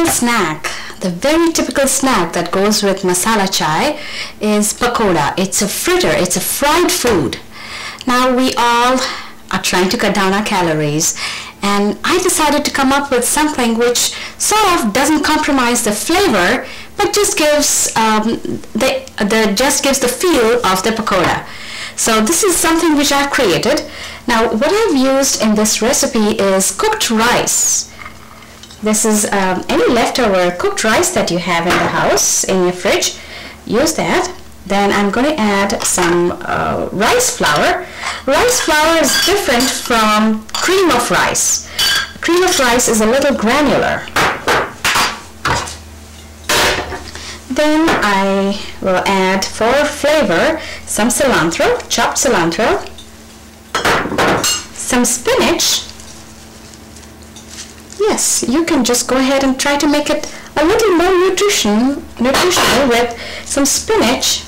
Snack, the very typical snack that goes with masala chai is pakoda. It's a fritter, it's a fried food. Now we all are trying to cut down our calories, and I decided to come up with something which sort of doesn't compromise the flavor, but just gives the feel of the pakoda. So this is something which I've created. Now what I've used in this recipe is cooked rice. This is any leftover cooked rice that you have in the house, in your fridge. Use that. Then I'm going to add some rice flour. Rice flour is different from cream of rice. Cream of rice is a little granular. Then I will add, for flavor, some cilantro, chopped cilantro, some spinach. Yes, you can just go ahead and try to make it a little more nutritional with some spinach.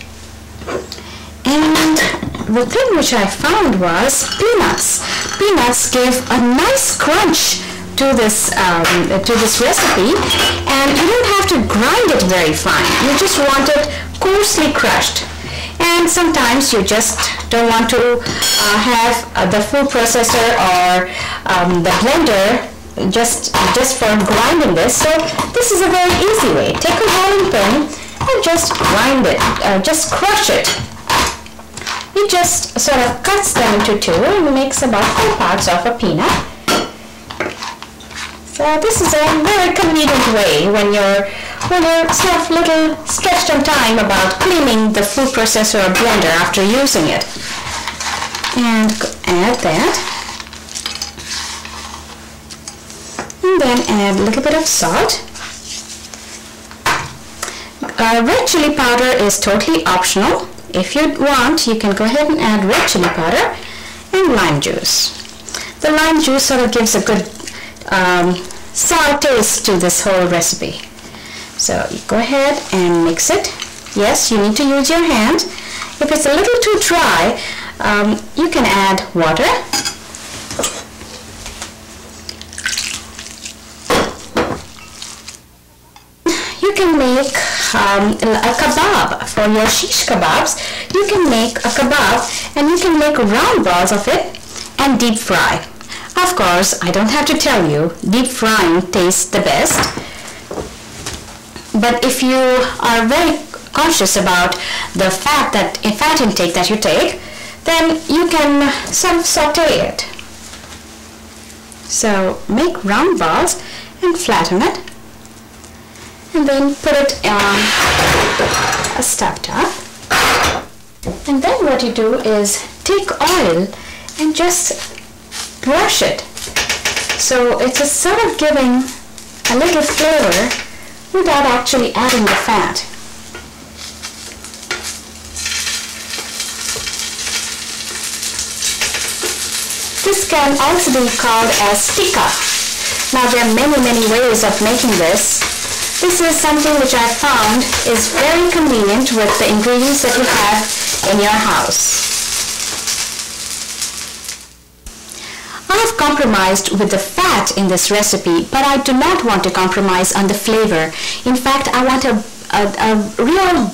And the thing which I found was peanuts. Peanuts give a nice crunch to this recipe, and you don't have to grind it very fine. You just want it coarsely crushed. And sometimes you just don't want to have the food processor or the blender just for grinding this. So this is a very easy way. Take a rolling pin and just grind it, just crush it. It just sort of cuts them into two and makes about 4 parts of a peanut. So this is a very convenient way when you're sort of little stretched on time about cleaning the food processor or blender after using it. And add that. And then add a little bit of salt. Red chili powder is totally optional. If you want, you can go ahead and add red chili powder and lime juice. The lime juice sort of gives a good sour taste to this whole recipe. So you go ahead and mix it. Yes, you need to use your hand. If it's a little too dry, you can add water. You can make a kebab for your shish kebabs. You can make a kebab and you can make round balls of it and deep fry. Of course, I don't have to tell you, deep frying tastes the best. But if you are very conscious about the fat intake that you take, then you can sort of saute it. So make round balls and flatten it. And then put it on a stove top. And then what you do is take oil and just brush it. So it's a sort of giving a little flavor without actually adding the fat. This can also be called as tikka. Now there are many ways of making this. This is something which I found is very convenient with the ingredients that you have in your house. I have compromised with the fat in this recipe, but I do not want to compromise on the flavor. In fact, I want a real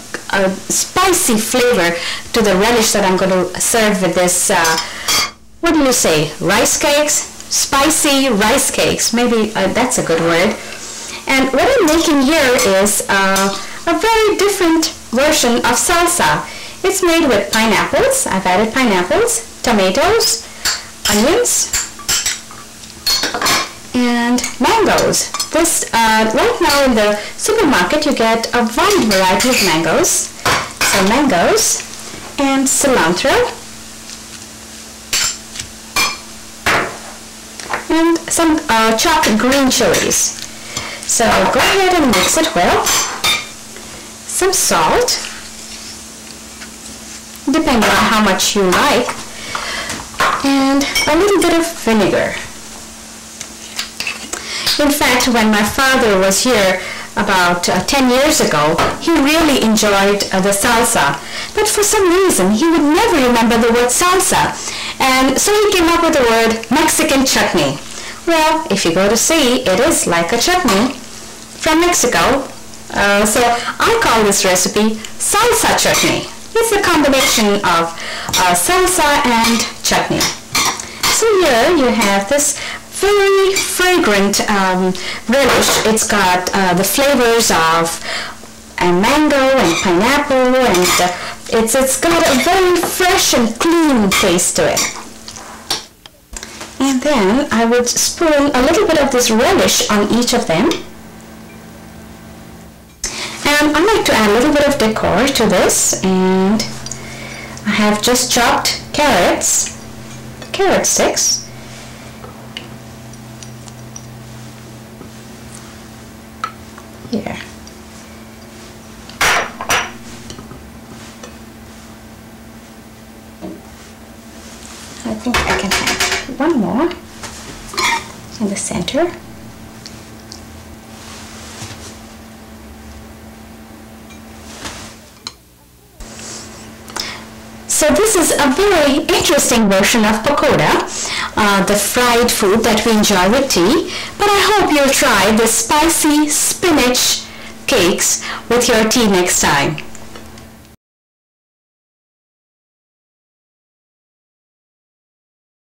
spicy flavor to the relish that I'm going to serve with this, what do you say, rice cakes? Spicy rice cakes, maybe that's a good word. And what I'm making here is a very different version of salsa. It's made with pineapples. I've added pineapples, tomatoes, onions, and mangoes. This right now in the supermarket you get a wide variety of mangoes. So mangoes and cilantro and some chopped green chilies. So go ahead and mix it well. Some salt, depending on how much you like, and a little bit of vinegar. In fact, when my father was here about 10 years ago, he really enjoyed the salsa. But for some reason, he would never remember the word salsa. And so he came up with the word Mexican chutney. Well, if you go to see, it is like a chutney from Mexico. So I call this recipe salsa chutney. It's a combination of salsa and chutney. So here you have this very fragrant relish. It's got the flavors of mango and pineapple, and it's got a very fresh and clean taste to it. And then I would spoon a little bit of this relish on each of them. And I like to add a little bit of decor to this, and I have just chopped carrot sticks. Here. I think I can have one more in the center. So this is a very interesting version of pakoda, the fried food that we enjoy with tea, but I hope you'll try the spicy spinach cakes with your tea next time.